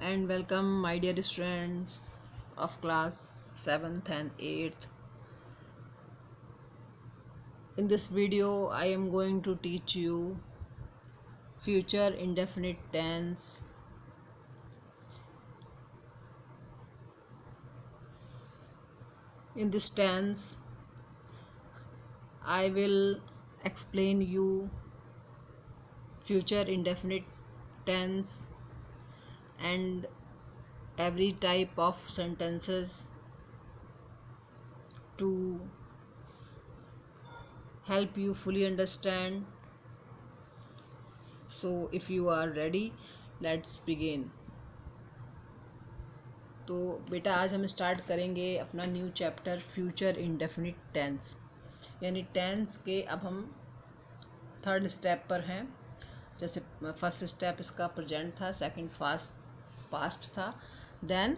and welcome my dear students of class 7th and 8th. In this video I am going to teach you future indefinite tense. In this tense I will explain you future indefinite tense and every type of sentences to help you fully understand. So if you are ready, let's begin. तो बेटा आज हम start करेंगे अपना new chapter future indefinite tense, यानी tense के अब हम थर्ड स्टेप पर हैं। जैसे फर्स्ट स्टेप इसका प्रेजेंट था, सेकंड पास्ट था, देन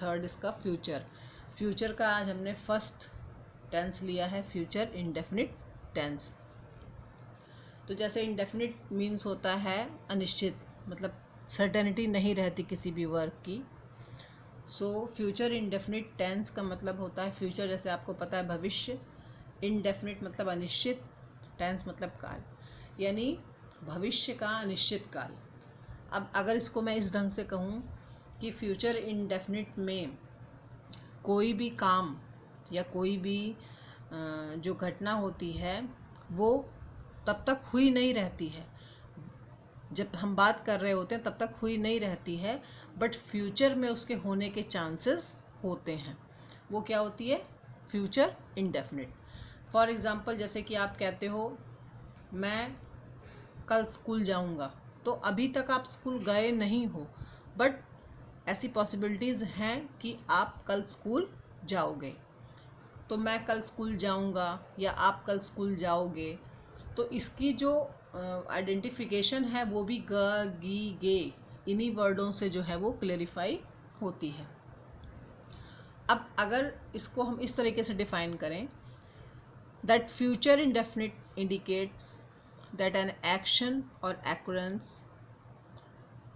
थर्ड इसका फ्यूचर का आज हमने फर्स्ट टेंस लिया है, फ्यूचर इंडेफिनिट टेंस। तो जैसे इंडेफिनिट मीन्स होता है अनिश्चित, मतलब सर्टेनिटी नहीं रहती किसी भी वर्क की। सो फ्यूचर इंडेफिनिट टेंस का मतलब होता है फ्यूचर, जैसे आपको पता है भविष्य, इंडेफिनिट मतलब अनिश्चित, टेंस मतलब काल, यानी भविष्य का अनिश्चित काल। अब अगर इसको मैं इस ढंग से कहूँ कि फ्यूचर इंडेफिनिट में कोई भी काम या कोई भी जो घटना होती है वो तब तक हुई नहीं रहती है, जब हम बात कर रहे होते हैं तब तक हुई नहीं रहती है, बट फ्यूचर में उसके होने के चांसेस होते हैं। वो क्या होती है? Future indefinite. फॉर एग्ज़ाम्पल जैसे कि आप कहते हो मैं कल स्कूल जाऊंगा, तो अभी तक आप स्कूल गए नहीं हो, बट ऐसी पॉसिबिलिटीज़ हैं कि आप कल स्कूल जाओगे। तो मैं कल स्कूल जाऊंगा या आप कल स्कूल जाओगे, तो इसकी जो आइडेंटिफिकेशन है वो भी ग, गी, गे, इन्हीं वर्डों से जो है वो क्लेरिफाई होती है। अब अगर इसको हम इस तरीके से डिफाइन करें, that future indefinite indicates that an action और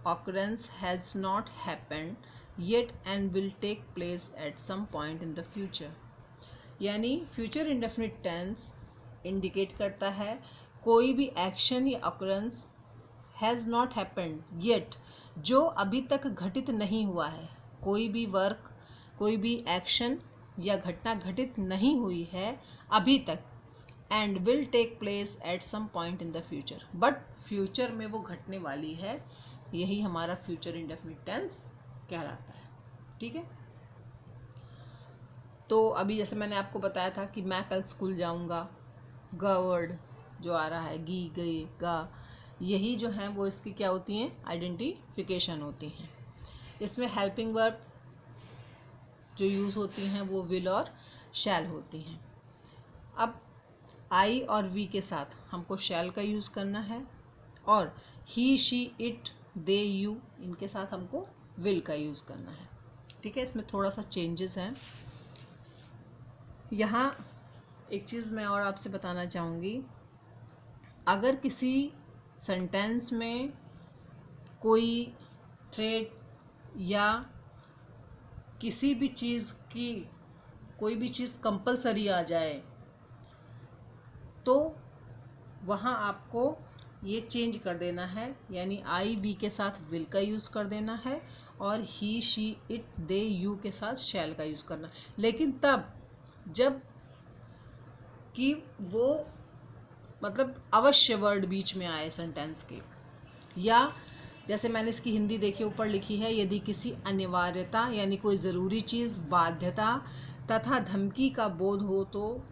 occurrence has not happened yet and will take place at some point in the future। यानी फ्यूचर इंडेफिनिट टेंस इंडिकेट करता है कोई भी एक्शन या occurrence has not happened yet, जो अभी तक घटित नहीं हुआ है। कोई भी वर्क, कोई भी एक्शन या घटना घटित नहीं हुई है अभी तक, and will take place at some point in the future, but future में वो घटने वाली है। यही हमारा फ्यूचर इंडेफिनिट टेंस कहलाता है। ठीक है, तो अभी जैसे मैंने आपको बताया था कि मैं कल स्कूल जाऊंगा, ग वर्ड जो आ रहा है, गी, गे, गा, यही जो हैं वो इसकी क्या होती हैं? आइडेंटिफिकेशन होती हैं। इसमें हेल्पिंग वर्ब जो यूज़ होती हैं वो विल और शैल होती हैं। अब आई और वी के साथ हमको शैल का यूज़ करना है, और ही, शी, इट, दे, यू, इनके साथ हमको विल का यूज़ करना है। ठीक है, इसमें थोड़ा सा चेंजेस हैं। यहाँ एक चीज़ मैं और आपसे बताना चाहूँगी, अगर किसी सेंटेंस में कोई थ्रेड या किसी भी चीज़ की कोई भी चीज़ कंपलसरी आ जाए, तो वहाँ आपको ये चेंज कर देना है, यानी आई, वी के साथ विल का यूज़ कर देना है, और ही, शी, इट, दे, यू के साथ शैल का यूज़ करना। लेकिन तब जब कि वो मतलब अवश्य वर्ड बीच में आए सेंटेंस के, या जैसे मैंने इसकी हिंदी देखी ऊपर लिखी है, यदि किसी अनिवार्यता यानी कोई ज़रूरी चीज़, बाध्यता तथा धमकी का बोध हो तो,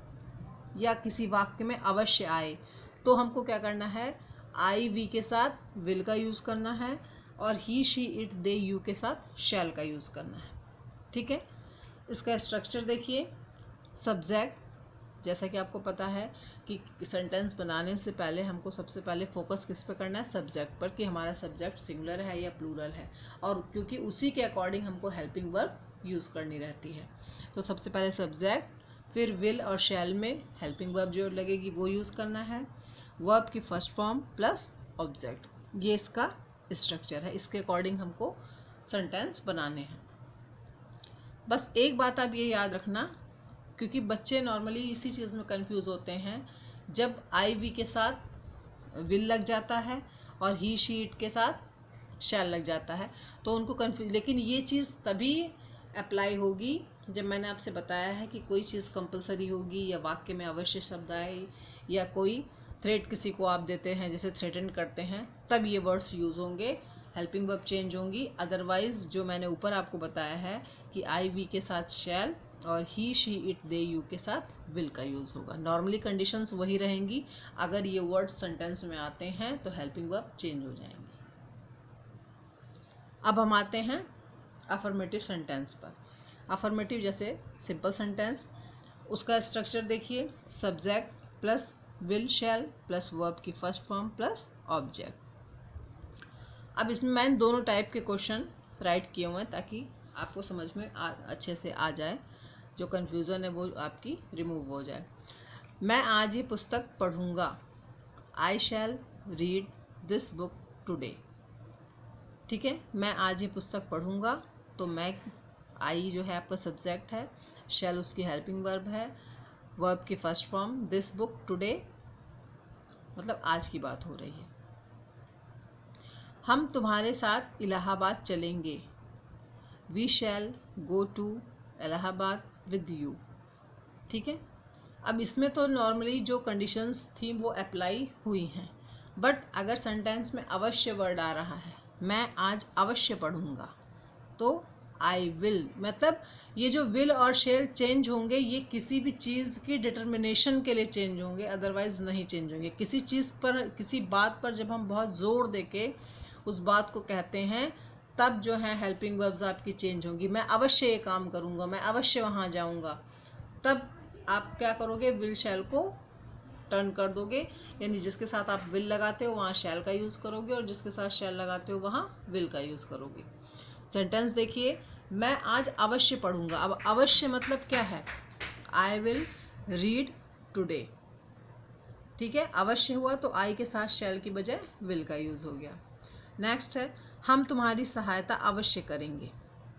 या किसी वाक्य में अवश्य आए, तो हमको क्या करना है? आई, वी के साथ विल का यूज़ करना है, और ही, शी, इट, दे, यू के साथ शैल का यूज़ करना है। ठीक है, इसका स्ट्रक्चर देखिए। सब्जेक्ट, जैसा कि आपको पता है कि सेंटेंस बनाने से पहले हमको सबसे पहले फोकस किस पे करना है? सब्जेक्ट पर, कि हमारा सब्जेक्ट सिंगुलर है या प्लूरल है, और क्योंकि उसी के अकॉर्डिंग हमको हेल्पिंग वर्ब यूज़ करनी रहती है। तो सबसे पहले सब्जेक्ट, फिर विल और शैल में हेल्पिंग वर्ब जो लगेगी वो यूज़ करना है, वर्ब की फर्स्ट फॉर्म प्लस ऑब्जेक्ट, ये इसका स्ट्रक्चर है, इसके अकॉर्डिंग हमको सेंटेंस बनाने हैं। बस एक बात आप ये याद रखना, क्योंकि बच्चे नॉर्मली इसी चीज़ में कंफ्यूज होते हैं, जब आई वी के साथ विल लग जाता है और ही शी इट के साथ शैल लग जाता है, तो उनको कंफ्यूज। लेकिन ये चीज़ तभी अप्लाई होगी जब मैंने आपसे बताया है कि कोई चीज़ कंपलसरी होगी, या वाक्य में अवश्य शब्द आए, या कोई थ्रेट किसी को आप देते हैं जैसे थ्रेटन करते हैं, तब ये वर्ड्स यूज़ होंगे, हेल्पिंग वर्ब चेंज होंगी। अदरवाइज जो मैंने ऊपर आपको बताया है कि आई वी के साथ शैल और ही शी इट दे यू के साथ विल का यूज़ होगा। नॉर्मली कंडीशंस वही रहेंगी, अगर ये वर्ड सेंटेंस में आते हैं तो हेल्पिंग वर्ब चेंज हो जाएंगे। अब हम आते हैं अफर्मेटिव सेंटेंस पर। अफर्मेटिव जैसे सिंपल सेंटेंस, उसका स्ट्रक्चर देखिए, subject plus will shall plus verb की फर्स्ट फॉर्म प्लस ऑब्जेक्ट। अब इसमें मैंने दोनों टाइप के क्वेश्चन राइट किए हुए हैं ताकि आपको समझ में अच्छे से आ जाए, जो कन्फ्यूज़न है वो आपकी रिमूव हो जाए। मैं आज ये पुस्तक पढ़ूंगा, आई शैल रीड दिस बुक टुडे। ठीक है, मैं आज ये पुस्तक पढ़ूंगा, तो मैं, आई जो है आपका सब्जेक्ट है, शैल उसकी हेल्पिंग वर्ब है, वर्ब की first form, this book today मतलब आज की बात हो रही है। हम तुम्हारे साथ इलाहाबाद चलेंगे, we shall go to Allahabad with you. ठीक है, अब इसमें तो नॉर्मली जो कंडीशंस थी वो अप्लाई हुई हैं, बट अगर सेंटेंस में अवश्य वर्ड आ रहा है, मैं आज अवश्य पढ़ूंगा, तो आई विल, मतलब ये जो विल और शेल चेंज होंगे, ये किसी भी चीज़ की डिटर्मिनेशन के लिए चेंज होंगे, अदरवाइज नहीं चेंज होंगे। किसी चीज़ पर, किसी बात पर जब हम बहुत ज़ोर देके उस बात को कहते हैं, तब जो है हेल्पिंग वर्ब्स आपकी चेंज होंगी। मैं अवश्य ये काम करूँगा, मैं अवश्य वहाँ जाऊँगा, तब आप क्या करोगे, विल शैल को टर्न कर दोगे, यानी जिसके साथ आप विल लगाते हो वहाँ शैल का यूज़ करोगे, और जिसके साथ शैल लगाते हो वहाँ विल का यूज़ करोगे। सेंटेंस देखिए, मैं आज अवश्य पढ़ूंगा। अब अवश्य मतलब क्या है, आई विल रीड टुडे। ठीक है, अवश्य हुआ तो आई के साथ शैल की बजाय विल का यूज़ हो गया। नेक्स्ट है, हम तुम्हारी सहायता अवश्य करेंगे,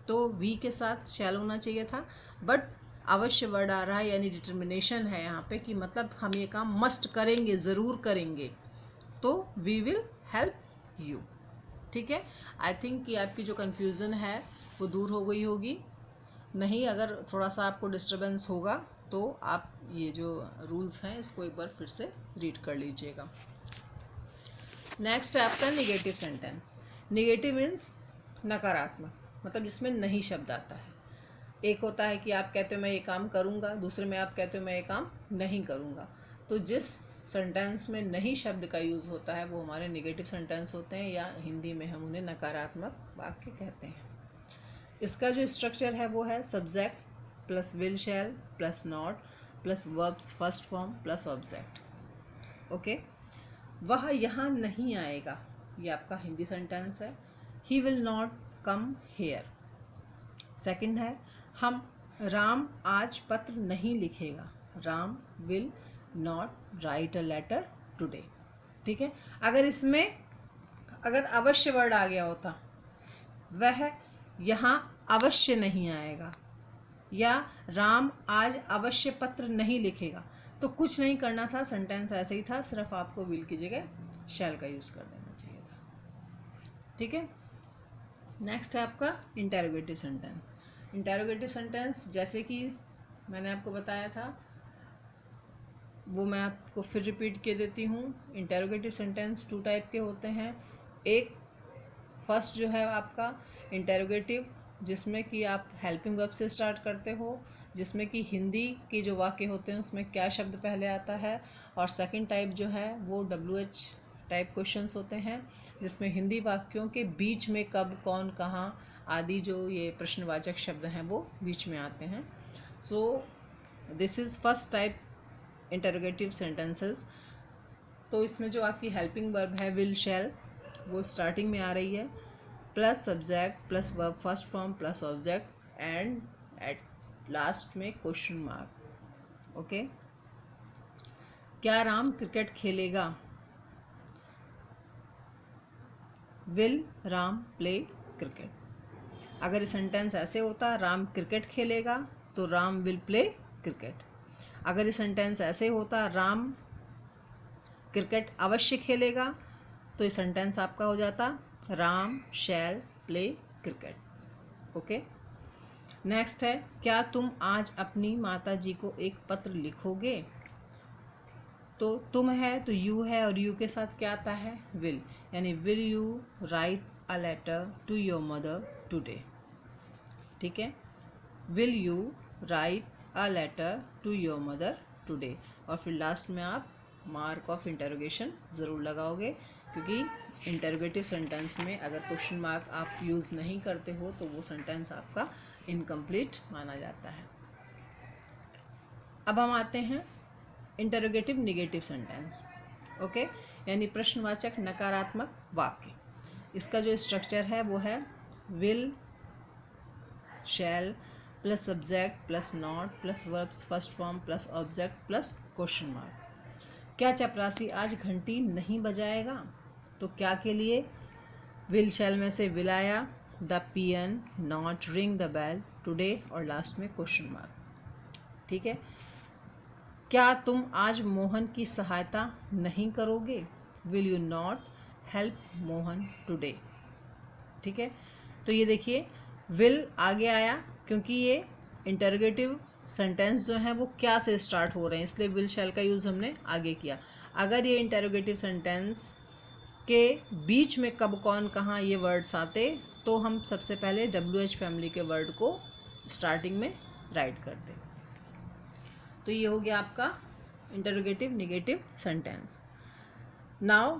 तो वी के साथ शैल होना चाहिए था, बट अवश्य वर्ड आ रहा है, यानी डिटर्मिनेशन है यहाँ पे कि मतलब हम ये काम मस्ट करेंगे, ज़रूर करेंगे, तो वी विल हेल्प यू। ठीक है, आई थिंक कि आपकी जो कन्फ्यूज़न है वो दूर हो गई होगी। नहीं, अगर थोड़ा सा आपको डिस्टर्बेंस होगा तो आप ये जो रूल्स हैं इसको एक बार फिर से रीड कर लीजिएगा। नेक्स्ट है आपका निगेटिव सेंटेंस। निगेटिव मीन्स नकारात्मक, मतलब जिसमें नहीं शब्द आता है। एक होता है कि आप कहते हो मैं ये काम करूँगा, दूसरे में आप कहते हो मैं ये काम नहीं करूँगा। तो जिस सेंटेंस में नहीं शब्द का यूज़ होता है वो हमारे निगेटिव सेंटेंस होते हैं, या हिंदी में हम उन्हें नकारात्मक वाक्य कहते हैं। इसका जो स्ट्रक्चर है वो है subject plus will shall plus not plus verbs first form plus object. Okay, वह यहाँ नहीं आएगा, ये आपका हिंदी सेंटेंस है। He will not come here. Second है, हम, राम आज पत्र नहीं लिखेगा, Ram will not write a letter today. ठीक है, अगर इसमें अगर अवश्य वर्ड आ गया होता, वह यहाँ अवश्य नहीं आएगा, या राम आज अवश्य पत्र नहीं लिखेगा, तो कुछ नहीं करना था, सेंटेंस ऐसे ही था, सिर्फ आपको विल की जगह शैल का यूज़ कर देना चाहिए था। ठीक है, नेक्स्ट है आपका इंटेरोगेटिव सेंटेंस। इंटेरोगेटिव सेंटेंस जैसे कि मैंने आपको बताया था, वो मैं आपको फिर रिपीट कर देती हूँ। इंटेरोगेटिव सेंटेंस टू टाइप के होते हैं। एक फर्स्ट जो है आपका इंटेरोगेटिव, जिसमें कि आप हेल्पिंग वर्ब से स्टार्ट करते हो, जिसमें कि हिंदी के जो वाक्य होते हैं उसमें क्या शब्द पहले आता है। और सेकंड टाइप जो है वो WH टाइप क्वेश्चंस होते हैं, जिसमें हिंदी वाक्यों के बीच में कब, कौन, कहाँ आदि जो ये प्रश्नवाचक शब्द हैं वो बीच में आते हैं। So this is first type interrogative sentences. तो इसमें जो आपकी हेल्पिंग वर्ब है विल शैल, वो स्टार्टिंग में आ रही है, plus subject plus verb first form plus object, and at last में क्वेश्चन मार्क। ओके, क्या राम क्रिकेट खेलेगा, विल राम प्ले क्रिकेट। अगर ये सेंटेंस ऐसे होता राम क्रिकेट खेलेगा तो राम विल प्ले क्रिकेट। अगर ये सेंटेंस ऐसे होता राम क्रिकेट अवश्य खेलेगा तो ये सेंटेंस आपका हो जाता राम शैल प्ले क्रिकेट। ओके, नेक्स्ट है, क्या तुम आज अपनी माता जी को एक पत्र लिखोगे? तो तुम है तो यू है और यू के साथ क्या आता है? विल, यानी will you write a letter to your mother today. ठीक है, will you write a letter to your mother today. और फिर लास्ट में आप मार्क ऑफ इंटरोगेशन ज़रूर लगाओगे, क्योंकि इंटरोगेटिव सेंटेंस में अगर क्वेश्चन मार्क आप यूज़ नहीं करते हो तो वो सेंटेंस आपका इनकम्प्लीट माना जाता है। अब हम आते हैं इंटरोगेटिव निगेटिव सेंटेंस। ओके, यानी प्रश्नवाचक नकारात्मक वाक्य। इसका जो स्ट्रक्चर है वो है will shall plus subject plus not plus verbs first form plus object plus question mark. क्या चपरासी आज घंटी नहीं बजाएगा? तो क्या के लिए विल शैल में से विल आया, the peon not ring the bell today और लास्ट में क्वेश्चन मार्क। ठीक है, क्या तुम आज मोहन की सहायता नहीं करोगे? Will you not help Mohan today. ठीक है, तो ये देखिए विल आगे आया क्योंकि ये इंटरोगेटिव सेंटेंस जो हैं वो क्या से स्टार्ट हो रहे हैं, इसलिए विल शैल का यूज़ हमने आगे किया। अगर ये इंटरोगेटिव सेंटेंस के बीच में कब कौन कहाँ ये वर्ड्स आते तो हम सबसे पहले WH फैमिली के वर्ड को स्टार्टिंग में राइट करते। तो ये हो गया आपका interrogative negative sentence. Now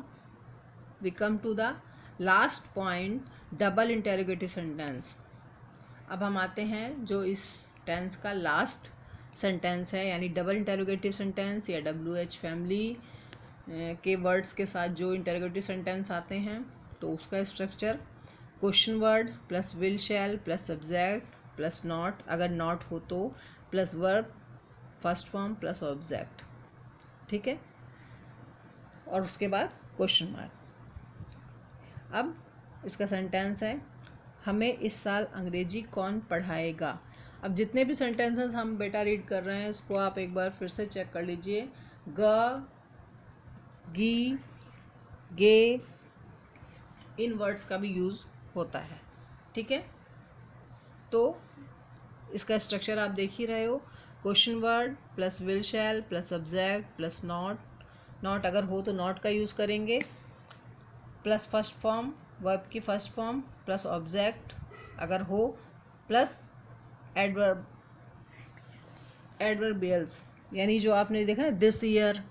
we come to the last point, double interrogative sentence. अब हम आते हैं जो इस टेंस का लास्ट सेंटेंस है, यानी डबल इंटरोगेटिव सेंटेंस या WH फैमिली के वर्ड्स के साथ जो इंटरोगेटिव सेंटेंस आते हैं। तो उसका structure question word plus will shall plus subject plus not, अगर नॉट हो तो plus verb first form plus object. ठीक है, और उसके बाद क्वेश्चन मार्क। अब इसका सेंटेंस है, हमें इस साल अंग्रेजी कौन पढ़ाएगा? अब जितने भी सेंटेंसेस हम बेटा रीड कर रहे हैं इसको आप एक बार फिर से चेक कर लीजिए। ग, गी, गे, इन वर्ड्स का भी यूज़ होता है। ठीक है, तो इसका स्ट्रक्चर आप देख ही रहे हो, question word plus will shall plus subject plus not, not अगर हो तो नॉट का यूज़ करेंगे, प्लस फर्स्ट फॉर्म वर्ब की फर्स्ट फॉर्म प्लस ऑब्जेक्ट अगर हो, प्लस एडवर्बियल्स, यानी जो आपने देखा ना दिस ईयर,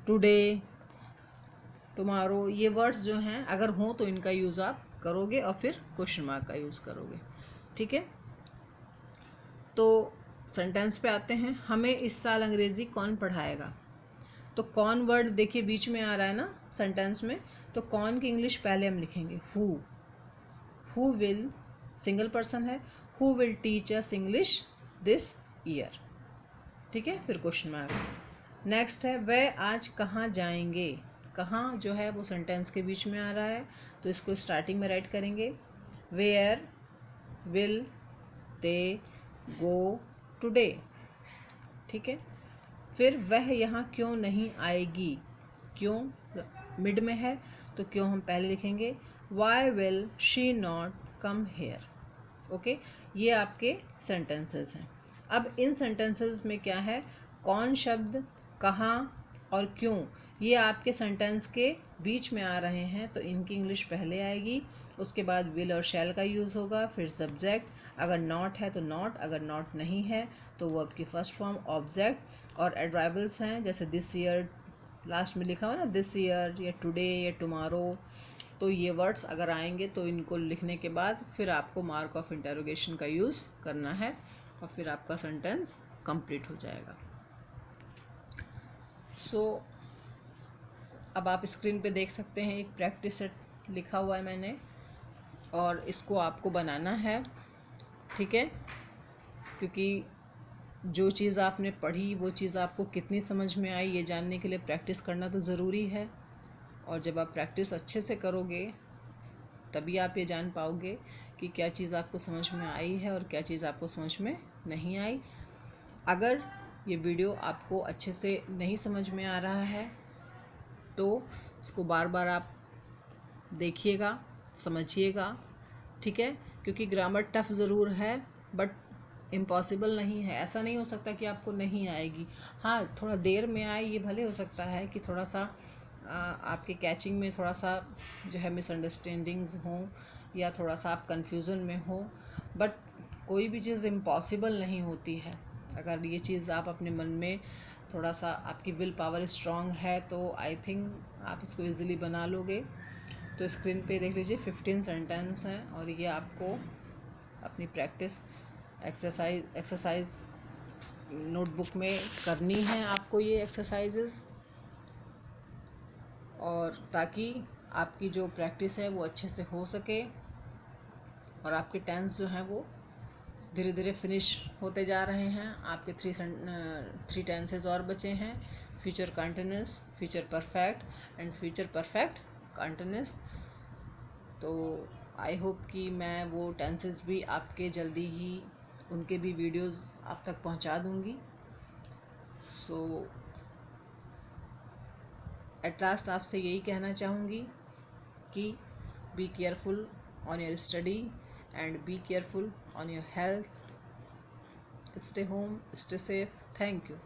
टुडे, टुमारो, ये वर्ड्स जो हैं अगर हों तो इनका यूज़ आप करोगे और फिर क्वेश्चन मार्क का यूज़ करोगे। ठीक है, तो सेंटेंस पे आते हैं, हमें इस साल अंग्रेज़ी कौन पढ़ाएगा? तो कौन वर्ड देखिए बीच में आ रहा है ना सेंटेंस में, तो कौन की इंग्लिश पहले हम लिखेंगे हु विल सिंगल पर्सन है, who will teach us English this year. ठीक है, फिर क्वेश्चन मार्क। नेक्स्ट है, वह आज कहाँ जाएंगे? कहाँ जो है वो सेंटेंस के बीच में आ रहा है तो इसको स्टार्टिंग में राइट करेंगे, where will they go today. ठीक है, फिर वह यहाँ क्यों नहीं आएगी? क्यों मिड में है तो क्यों हम पहले लिखेंगे, why will she not come here. Okay, ये आपके सेंटेंसेस हैं। अब इन सेंटेंसेस में क्या है, कौन शब्द, कहाँ और क्यों, ये आपके सेंटेंस के बीच में आ रहे हैं तो इनकी इंग्लिश पहले आएगी, उसके बाद विल और शैल का यूज़ होगा, फिर सब्जेक्ट, अगर नॉट है तो नॉट, अगर नॉट नहीं है तो वर्ब की फर्स्ट फॉर्म ऑब्जेक्ट, और एडवर्बियल्स हैं जैसे दिस ईयर लास्ट में लिखा हुआ ना, दिस ईयर या टुडे या टुमारो, तो ये वर्ड्स अगर आएंगे तो इनको लिखने के बाद फिर आपको मार्क ऑफ इंटरोगेशन का यूज़ करना है और फिर आपका सेंटेंस कंप्लीट हो जाएगा। सो अब आप स्क्रीन पे देख सकते हैं एक प्रैक्टिस सेट लिखा हुआ है मैंने, और इसको आपको बनाना है। ठीक है, क्योंकि जो चीज़ आपने पढ़ी वो चीज़ आपको कितनी समझ में आई ये जानने के लिए प्रैक्टिस करना तो ज़रूरी है, और जब आप प्रैक्टिस अच्छे से करोगे तभी आप ये जान पाओगे कि क्या चीज़ आपको समझ में आई है और क्या चीज़ आपको समझ में नहीं आई। अगर ये वीडियो आपको अच्छे से नहीं समझ में आ रहा है तो इसको बार बार आप देखिएगा, समझिएगा, ठीक है। क्योंकि ग्रामर टफ ज़रूर है बट इम्पॉसिबल नहीं है। ऐसा नहीं हो सकता कि आपको नहीं आएगी। हाँ, थोड़ा देर में आए, ये भले हो सकता है कि थोड़ा सा आपके कैचिंग में थोड़ा सा जो है मिसअंडरस्टैंडिंग्स हों या थोड़ा सा आप कंफ्यूजन में हो, बट कोई भी चीज़ इम्पॉसिबल नहीं होती है। अगर ये चीज़ आप अपने मन में थोड़ा सा, आपकी विल पावर स्ट्रांग है तो आई थिंक आप इसको इजीली बना लोगे। तो स्क्रीन पे देख लीजिए 15 सेंटेंस हैं और ये आपको अपनी प्रैक्टिस एक्सरसाइज नोटबुक में करनी है आपको ये एक्सरसाइजेज, और ताकि आपकी जो प्रैक्टिस है वो अच्छे से हो सके और आपके टेंस जो हैं वो धीरे धीरे फिनिश होते जा रहे हैं। आपके थ्री टेंसेज और बचे हैं, future continuous, future perfect and future perfect continuous. तो आई होप कि मैं वो टेंसेस भी आपके जल्दी ही उनके भी वीडियोस आप तक पहुंचा दूंगी। सो एट लास्ट आपसे यही कहना चाहूँगी कि be careful on your study and be careful on your health. Stay home, stay safe. Thank you.